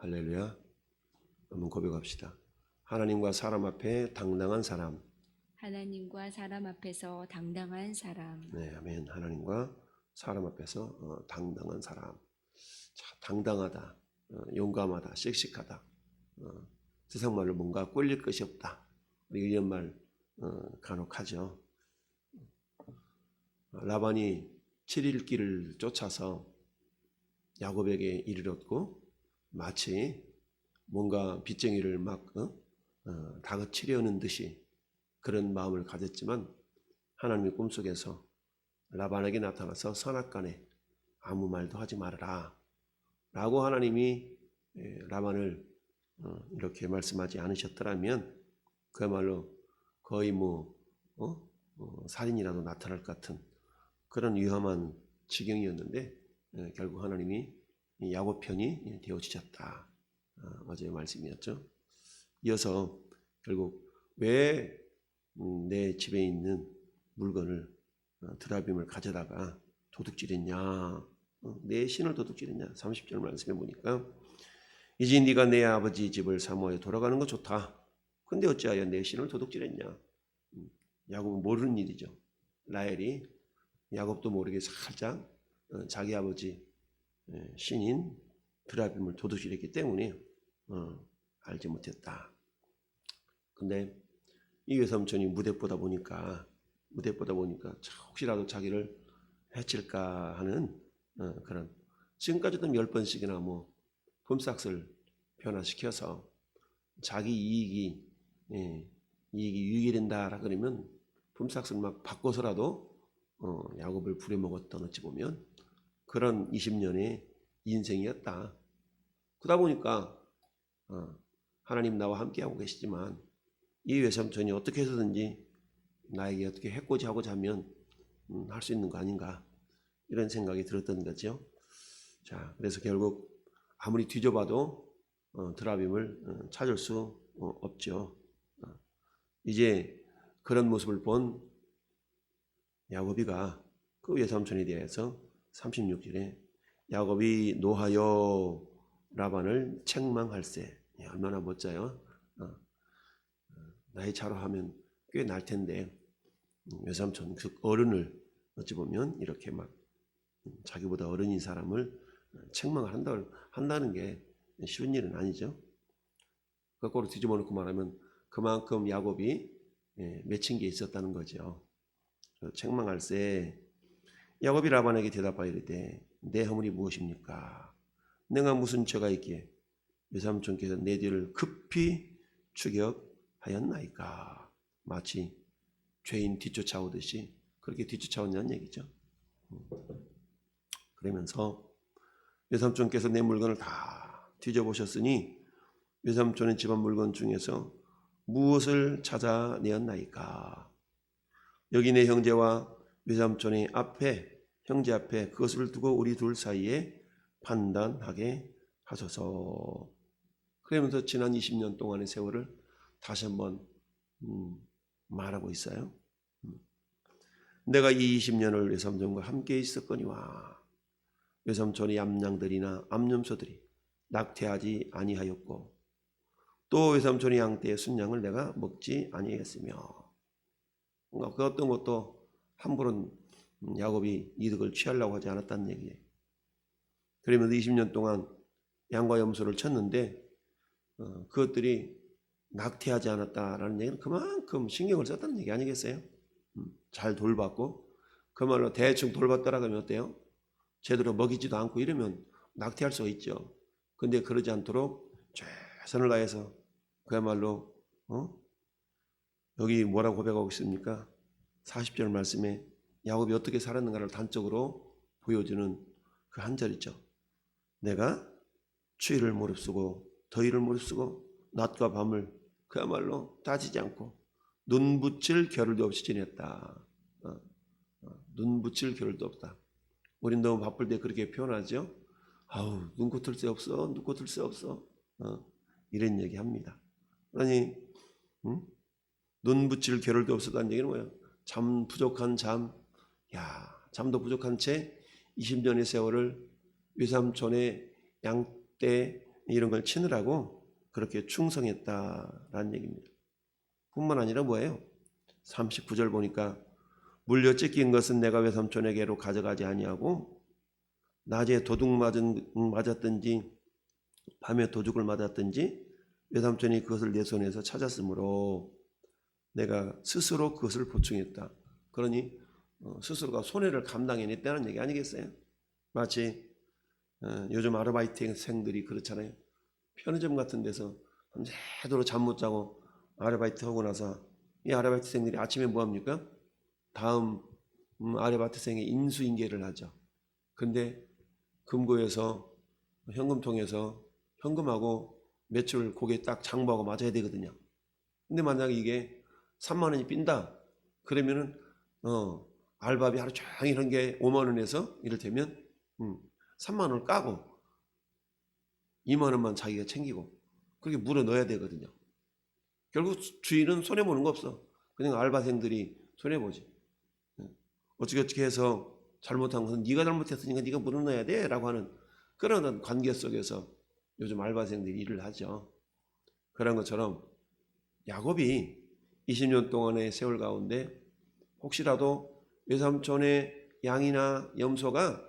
할렐루야. 한번 고백합시다. 하나님과 사람 앞에 당당한 사람. 하나님과 사람 앞에서 당당한 사람. 네, 아멘. 하나님과 사람 앞에서 당당한 사람. 자, 당당하다, 용감하다, 씩씩하다. 세상 말로 뭔가 꼴릴 것이 없다. 우리 이런 말 간혹 하죠. 라반이 7일 길을 쫓아서 야곱에게 이르렀고 마치 뭔가 빚쟁이를 막 다그치려는 듯이 그런 마음을 가졌지만 하나님의 꿈속에서 라반에게 나타나서 선악간에 아무 말도 하지 말아라 라고 하나님이 라반을 이렇게 말씀하지 않으셨더라면 그야말로 거의 살인이라도 나타날 것 같은 그런 위험한 지경이었는데 결국 하나님이 야곱 편이 되어주셨다. 어제의 말씀이었죠. 이어서 결국 왜 내 집에 있는 물건을 드라빔을 가져다가 도둑질했냐, 내 신을 도둑질했냐. 30절 말씀에 보니까 이제 네가 내 아버지 집을 사모하여 돌아가는 거 좋다. 근데 어찌하여 내 신을 도둑질했냐. 야곱은 모르는 일이죠. 라헬이 야곱도 모르게 살짝 자기 아버지 신인 드라빔을 도둑질했기 때문에 알지 못했다. 근데 이 외삼촌이 무대보다 보니까 혹시라도 자기를 해칠까 하는 그런 지금까지도 10번씩이나 품삯을 변화시켜서 자기 이익이 유익이 된다라 그러면 품삯을 막 바꿔서라도 야곱을 부려먹었던 어찌 보면 그런 20년의 인생이었다. 그러다 보니까 하나님 나와 함께하고 계시지만 이 외삼촌이 어떻게 해서든지 나에게 어떻게 해코지하고자 하면 할 수 있는 거 아닌가 이런 생각이 들었던 거죠. 자, 그래서 결국 아무리 뒤져봐도 드라빔을 찾을 수 없죠. 이제 그런 모습을 본 야곱이가 그 외삼촌에 대해서 36절에 야곱이 노하여 라반을 책망할세. 얼마나 멋져요. 나이 차로 하면 꽤 날 텐데 외삼촌 그 어른을 어찌 보면 이렇게 막 자기보다 어른인 사람을 책망을 한다는 게 쉬운 일은 아니죠. 거꾸로 뒤집어 놓고 말하면 그만큼 야곱이 맺힌 게 있었다는 거죠. 책망할세. 야곱이 라반에게 대답하여 이르되 내 허물이 무엇입니까? 내가 무슨 죄가 있기에 외삼촌께서 내 뒤를 급히 추격하였나이까. 마치 죄인 뒤쫓아오듯이 그렇게 뒤쫓아왔냐는 얘기죠. 그러면서 외삼촌께서 내 물건을 다 뒤져보셨으니 외삼촌의 집안 물건 중에서 무엇을 찾아내었나이까. 여기 내 형제와 외삼촌의 형제 앞에 그것을 두고 우리 둘 사이에 판단하게 하소서. 그러면서 지난 20년 동안의 세월을 다시 한번 말하고 있어요. 내가 이 20년을 외삼촌과 함께 있었거니와 외삼촌의 암양들이나 암염소들이 낙태하지 아니하였고 또 외삼촌의 양떼의 순양을 내가 먹지 아니하였으며 그 어떤 것도 함부로 야곱이 이득을 취하려고 하지 않았다는 얘기예요. 그러면서 20년 동안 양과 염소를 쳤는데 그것들이 낙태하지 않았다라는 얘기는 그만큼 신경을 썼다는 얘기 아니겠어요? 잘 돌봤고 그 말로 대충 돌봤더라 그러면 어때요? 제대로 먹이지도 않고 이러면 낙태할 수가 있죠. 근데 그러지 않도록 최선을 다해서 그야말로 여기 뭐라고 고백하고 있습니까? 40절 말씀에 야곱이 어떻게 살았는가를 단적으로 보여주는 그 한 절이죠. 내가 추위를 무릅쓰고 더위를 무릅쓰고 낮과 밤을 그야말로 따지지 않고 눈 붙일 겨를도 없이 지냈다. 눈 붙일 겨를도 없다. 우린 너무 바쁠 때 그렇게 표현하죠. 아우 눈코 틀 새 없어. 눈코 틀 새 없어. 이런 얘기합니다. 아니 눈 붙일 겨를도 없었다는 얘기는 뭐예요? 잠 부족한 잠도 부족한 채 20년의 세월을 외삼촌의 양떼 이런 걸 치느라고 그렇게 충성했다라는 얘기입니다. 뿐만 아니라 뭐예요? 39절 보니까 물려 찢긴 것은 내가 외삼촌에게로 가져가지 아니하고 낮에 도둑 맞았든지 밤에 도둑을 맞았든지 외삼촌이 그것을 내 손에서 찾았으므로 내가 스스로 그것을 보충했다. 그러니 스스로가 손해를 감당해냈다는 얘기 아니겠어요? 마치 요즘 아르바이트생들이 그렇잖아요. 편의점 같은 데서 밤새도록 잠 못 자고 아르바이트 하고 나서 이 아르바이트생들이 아침에 뭐 합니까? 다음 아르바이트생의 인수인계를 하죠. 근데 금고에서 현금통에서 현금하고 매출 고개 딱 장부하고 맞아야 되거든요. 근데 만약에 이게 3만 원이 빈다 그러면은 알바비 하루 종일 한 게 5만 원에서 이를테면 3만 원을 까고 2만 원만 자기가 챙기고 그렇게 물어 넣어야 되거든요. 결국 주인은 손해보는 거 없어. 그냥 알바생들이 손해보지. 어떻게 해서 잘못한 것은 네가 잘못했으니까 네가 물어 넣어야 돼 라고 하는 그런 관계 속에서 요즘 알바생들이 일을 하죠. 그런 것처럼 야곱이 20년 동안의 세월 가운데 혹시라도 외삼촌의 양이나 염소가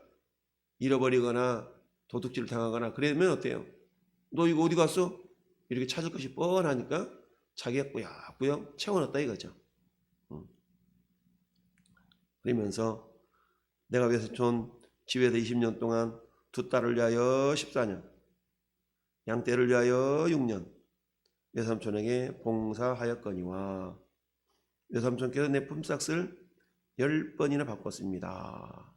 잃어버리거나 도둑질을 당하거나 그러면 어때요? 너 이거 어디 갔어? 이렇게 찾을 것이 뻔하니까 자기가 꾸역꾸역 채워놨다 이거죠. 그러면서 내가 외삼촌 집에서 20년 동안 두 딸을 위하여 14년, 양떼를 위하여 6년 외삼촌에게 봉사하였거니와 외삼촌께서 내 품삯을 10번이나 바꿨습니다.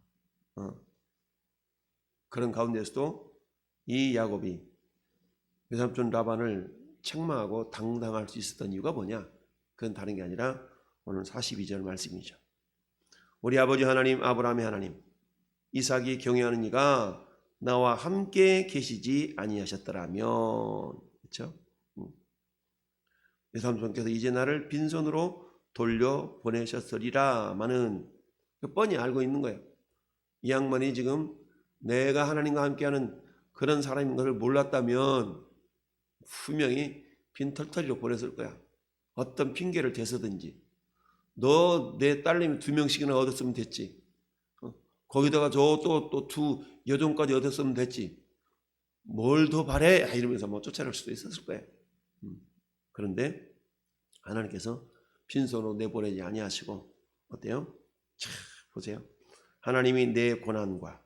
그런 가운데서도 이 야곱이 외삼촌 라반을 책망하고 당당할 수 있었던 이유가 뭐냐? 그건 다른 게 아니라 오늘 42절 말씀이죠. 우리 아버지 하나님 아브라함의 하나님 이삭이 경외하는 이가 나와 함께 계시지 아니하셨더라면 그렇죠? 외삼촌께서 이제 나를 빈손으로 돌려보내셨으리라마는 뻔히 알고 있는 거예요. 이 양반이 지금 내가 하나님과 함께하는 그런 사람인 것을 몰랐다면 분명히 빈털터리로 보냈을 거야. 어떤 핑계를 대서든지 너 내 딸내미 2명씩이나 얻었으면 됐지. 거기다가 저 또 2 여종까지 얻었으면 됐지. 뭘 더 바래? 이러면서 뭐 쫓아낼 수도 있었을 거예요. 그런데 하나님께서 빈손으로 내보내지 아니하시고 어때요? 참 보세요. 하나님이 내 고난과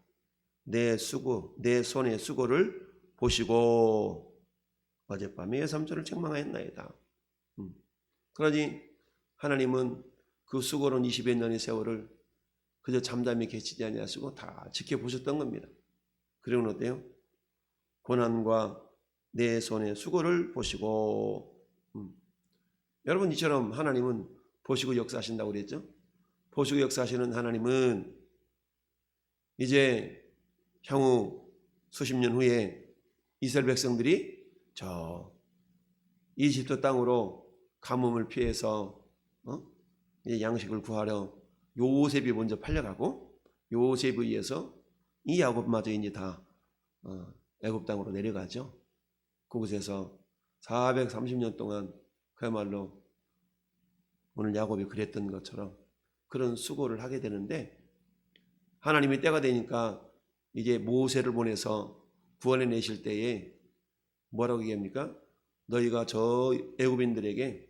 내 수고, 내 손의 수고를 보시고 어젯밤에 외삼촌을 책망하였나이다. 그러니 하나님은 그 수고로운 20여 년의 세월을 그저 잠잠히 계시지 아니하시고 다 지켜보셨던 겁니다. 그리고는 어때요? 고난과 내 손의 수고를 보시고 여러분 이처럼 하나님은 보시고 역사하신다고 그랬죠? 보시고 역사하시는 하나님은 이제 향후 수십 년 후에 이스라엘 백성들이 저 이집트 땅으로 가뭄을 피해서 양식을 구하러 요셉이 먼저 팔려가고 요셉에 의해서 이 야곱마저 이제 다 애굽 땅으로 내려가죠. 그곳에서 430년 동안 그야말로 오늘 야곱이 그랬던 것처럼 그런 수고를 하게 되는데 하나님이 때가 되니까 이제 모세를 보내서 구원해 내실 때에 뭐라고 얘기합니까? 너희가 저 애굽인들에게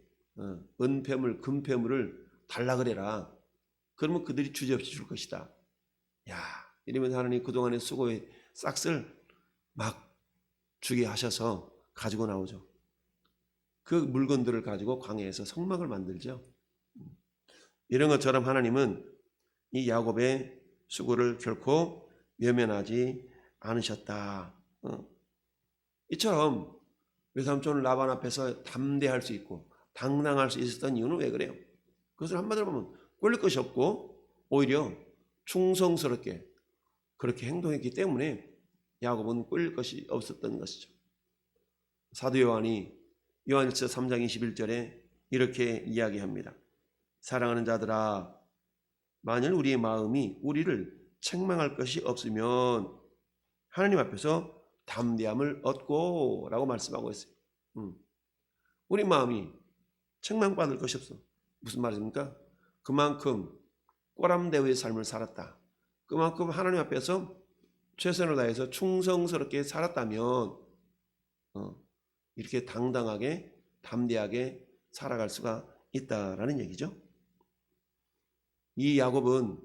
은폐물, 금폐물을 달라 그래라. 그러면 그들이 주저없이 줄 것이다. 야, 이러면서 하나님 그동안의 수고의 싹을 막 주게 하셔서 가지고 나오죠. 그 물건들을 가지고 광야에서 성막을 만들죠. 이런 것처럼 하나님은 이 야곱의 수고를 결코 외면하지 않으셨다. 이처럼 외삼촌 라반 앞에서 담대할 수 있고 당당할 수 있었던 이유는 왜 그래요? 그것을 한마디로 보면 꿀릴 것이 없고 오히려 충성스럽게 그렇게 행동했기 때문에 야곱은 꿀릴 것이 없었던 것이죠. 사도 요한이 요한일서 3장 21절에 이렇게 이야기합니다. 사랑하는 자들아, 만일 우리의 마음이 우리를 책망할 것이 없으면 하나님 앞에서 담대함을 얻고 라고 말씀하고 있어요. 우리 마음이 책망받을 것이 없어. 무슨 말입니까? 그만큼 꼬람대의 삶을 살았다. 그만큼 하나님 앞에서 최선을 다해서 충성스럽게 살았다면 이렇게 당당하게 담대하게 살아갈 수가 있다라는 얘기죠. 이 야곱은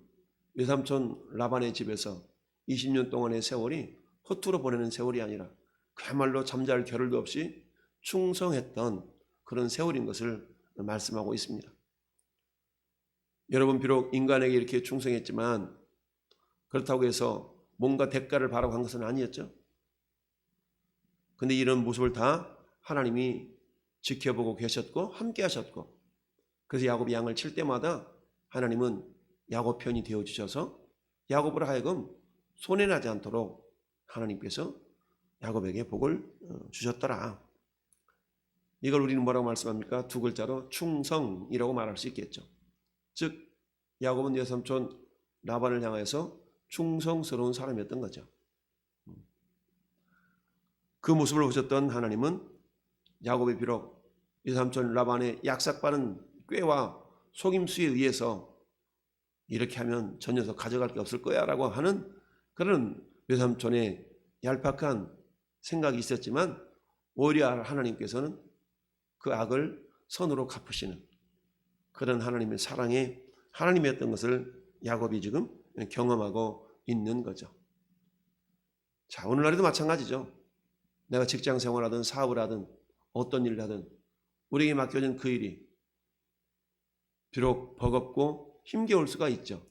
외삼촌 라반의 집에서 20년 동안의 세월이 허투루 보내는 세월이 아니라 그야말로 잠잘 겨를도 없이 충성했던 그런 세월인 것을 말씀하고 있습니다. 여러분, 비록 인간에게 이렇게 충성했지만 그렇다고 해서 뭔가 대가를 바라고 한 것은 아니었죠. 근데 이런 모습을 다 하나님이 지켜보고 계셨고 함께 하셨고, 그래서 야곱이 양을 칠 때마다 하나님은 야곱 편이 되어주셔서 야곱으로 하여금 손해나지 않도록 하나님께서 야곱에게 복을 주셨더라. 이걸 우리는 뭐라고 말씀합니까? 두 글자로 충성이라고 말할 수 있겠죠. 즉 야곱은 외삼촌 라반을 향해서 충성스러운 사람이었던 거죠. 그 모습을 보셨던 하나님은 야곱이 비록 외삼촌 라반의 약삭빠른 꾀와 속임수에 의해서 이렇게 하면 저 녀석 가져갈 게 없을 거야 라고 하는 그런 외삼촌의 얄팍한 생각이 있었지만 오히려 하나님께서는 그 악을 선으로 갚으시는 그런 하나님의 사랑의 하나님이었던 것을 야곱이 지금 경험하고 있는 거죠. 자, 오늘날에도 마찬가지죠. 내가 직장 생활하든 사업을 하든 어떤 일을 하든 우리에게 맡겨진 그 일이 비록 버겁고 힘겨울 수가 있죠.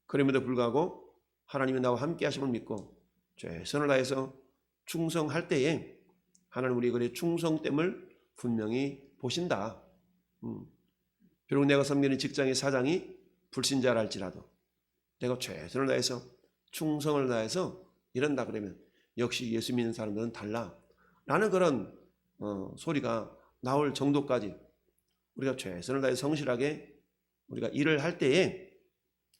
그럼에도 불구하고 하나님이 나와 함께 하심을 믿고 최선을 다해서 충성할 때에 하나님 우리 그의 충성됨을 분명히 보신다. 비록 내가 섬기는 직장의 사장이 불신자랄지라도 내가 최선을 다해서 충성을 다해서 이런다 그러면 역시 예수 믿는 사람들은 달라 라는 그런 소리가 나올 정도까지 우리가 최선을 다해 성실하게 우리가 일을 할 때에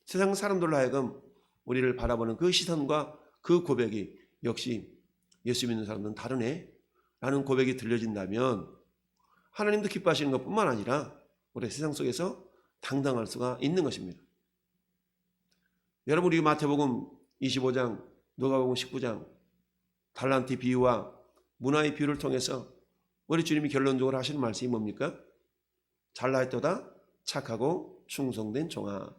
세상 사람들로 하여금 우리를 바라보는 그 시선과 그 고백이 역시 예수 믿는 사람들은 다르네 라는 고백이 들려진다면 하나님도 기뻐하시는 것뿐만 아니라 우리 세상 속에서 당당할 수가 있는 것입니다. 여러분, 우리 마태복음 25장, 누가복음 19장 달란트 비유와 문화의 비유를 통해서 우리 주님이 결론적으로 하시는 말씀이 뭡니까? 잘나했도다 착하고 충성된 종아,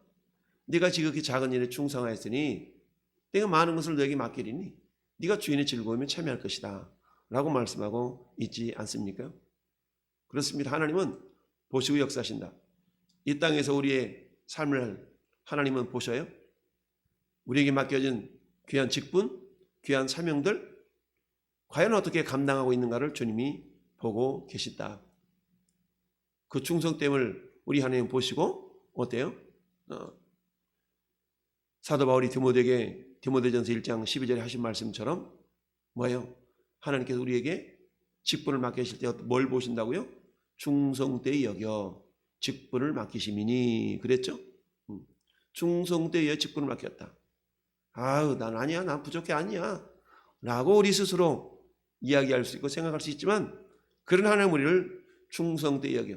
네가 지극히 작은 일에 충성하였으니 내가 많은 것을 너에게 맡기리니 네가 주인의 즐거움에 참여할 것이다 라고 말씀하고 있지 않습니까? 그렇습니다. 하나님은 보시고 역사하신다. 이 땅에서 우리의 삶을 하나님은 보셔요. 우리에게 맡겨진 귀한 직분, 귀한 사명들 과연 어떻게 감당하고 있는가를 주님이 보고 계시다. 그 충성됨을 우리 하나님 보시고 어때요? 사도 바울이 디모데에게 디모데전서 1장 12절에 하신 말씀처럼 뭐예요? 하나님께서 우리에게 직분을 맡기실 때 뭘 보신다고요? 충성되이 여겨 직분을 맡기심이니 그랬죠? 충성되이 여겨 직분을 맡겼다. 아유, 난 아니야, 난 부족해, 아니야 라고 우리 스스로 이야기할 수 있고 생각할 수 있지만 그런 하나님 우리를 충성되이 여겨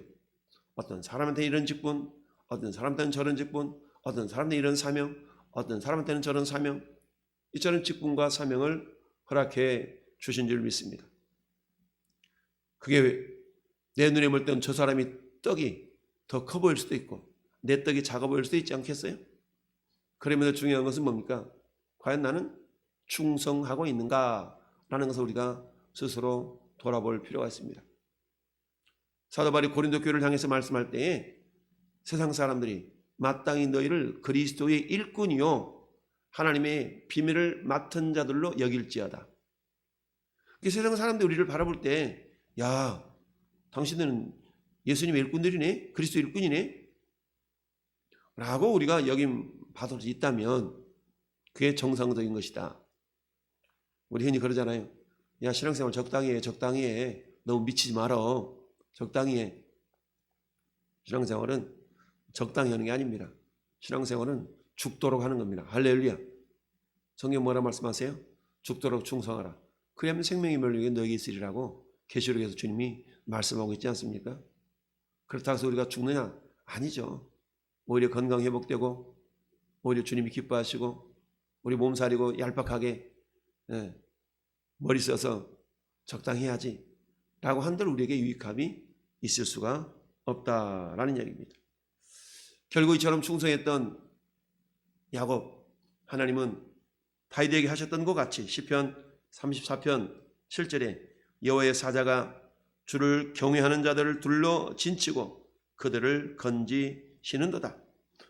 어떤 사람한테 이런 직분, 어떤 사람한테는 저런 직분, 어떤 사람한테는 이런 사명, 어떤 사람한테는 저런 사명, 이처럼 직분과 사명을 허락해 주신 줄 믿습니다. 그게 내 눈에 볼 때는 저 사람이 떡이 더 커 보일 수도 있고 내 떡이 작아 보일 수도 있지 않겠어요? 그러면서 중요한 것은 뭡니까? 과연 나는 충성하고 있는가? 라는 것을 우리가 스스로 돌아볼 필요가 있습니다. 사도 바울이 고린도 교회를 향해서 말씀할 때에 세상 사람들이 마땅히 너희를 그리스도의 일꾼이요 하나님의 비밀을 맡은 자들로 여길지어다. 세상 사람들이 우리를 바라볼 때 야, 당신들은 예수님의 일꾼들이네, 그리스도 일꾼이네 라고 우리가 여김 받을 수 있다면 그게 정상적인 것이다. 우리 흔히 그러잖아요. 야, 신앙생활 적당히 해, 적당히 해. 너무 미치지 말어. 적당히 해. 신앙생활은 적당히 하는 게 아닙니다. 신앙생활은 죽도록 하는 겁니다. 할렐루야. 성경 뭐라 말씀하세요? 죽도록 충성하라. 그리하면 생명이 멸류관이 너에게 있으리라고 계시록에서 주님이 말씀하고 있지 않습니까? 그렇다고 해서 우리가 죽느냐? 아니죠. 오히려 건강 회복되고 오히려 주님이 기뻐하시고 우리 몸살이고 얄팍하게 머리 써서 적당히 해야지 라고 한들 우리에게 유익함이 있을 수가 없다라는 얘기입니다. 결국 이처럼 충성했던 야곱, 하나님은 다윗에게 하셨던 것 같이 시편 34편 7절에 여호와의 사자가 주를 경외하는 자들을 둘러 진치고 그들을 건지시는도다.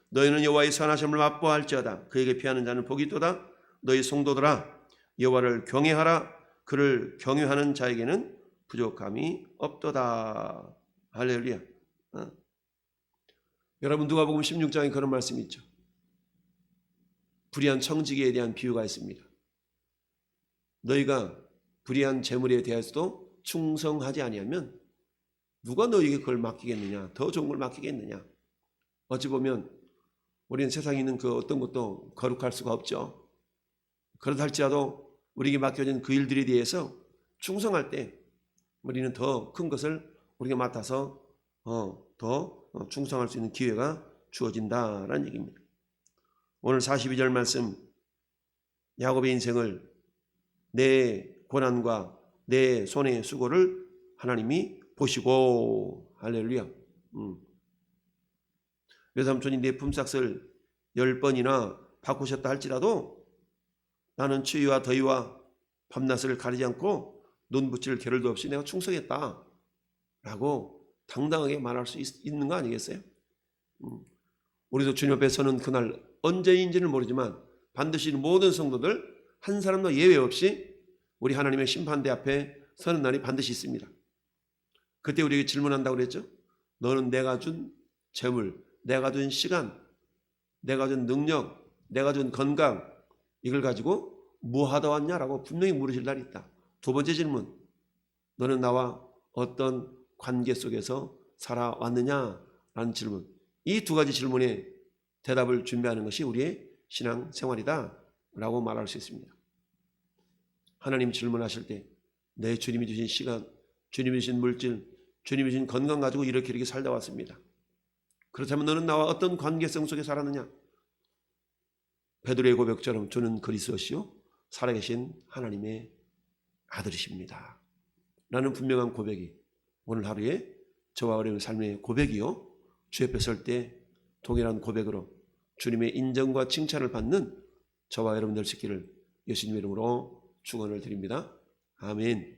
너희는 여호와의 선하심을 맛보할지어다. 그에게 피하는 자는 복이 있도다. 너희 성도들아 여호와를 경외하라. 그를 경외하는 자에게는 부족함이 없도다. 할렐루야. 여러분 누가복음 16장에 그런 말씀이 있죠. 불의한 청지기에 대한 비유가 있습니다. 너희가 불의한 재물에 대해서도 충성하지 아니하면 누가 너희에게 그걸 맡기겠느냐? 더 좋은 걸 맡기겠느냐? 어찌 보면 우리는 세상에 있는 그 어떤 것도 거룩할 수가 없죠. 그렇다 할지라도 우리에게 맡겨진 그 일들에 대해서 충성할 때 우리는 더 큰 것을 우리가 맡아서 더 충성할 수 있는 기회가 주어진다라는 얘기입니다. 오늘 42절 말씀, 야곱의 인생을 내 고난과 내 손의 수고를 하나님이 보시고, 할렐루야. 외삼촌이 내 품삯을 10번이나 바꾸셨다 할지라도 나는 추위와 더위와 밤낮을 가리지 않고 눈 붙일 겨를도 없이 내가 충성했다 라고 당당하게 말할 수 있는 거 아니겠어요? 우리도 주님 앞에 서는 그날 언제인지는 모르지만 반드시 모든 성도들 한 사람도 예외 없이 우리 하나님의 심판대 앞에 서는 날이 반드시 있습니다. 그때 우리에게 질문한다고 그랬죠? 너는 내가 준 재물, 내가 준 시간, 내가 준 능력, 내가 준 건강 이걸 가지고 뭐 하다 왔냐라고 분명히 물으실 날이 있다. 두 번째 질문, 너는 나와 어떤 관계 속에서 살아왔느냐라는 질문. 이 두 가지 질문에 대답을 준비하는 것이 우리의 신앙 생활이다 라고 말할 수 있습니다. 하나님 질문하실 때 내 주님이 주신 시간, 주님이 주신 물질, 주님이 주신 건강 가지고 이렇게 살다 왔습니다. 그렇다면 너는 나와 어떤 관계성 속에 살았느냐? 베드로의 고백처럼 주는 그리스도시요 살아계신 하나님의 아들이십니다 라는 분명한 고백이 오늘 하루에 저와 여러분의 삶의 고백이요 주 옆에 설 때 동일한 고백으로 주님의 인정과 칭찬을 받는 저와 여러분 될 수 있기를 예수님 이름으로 축원을 드립니다. 아멘.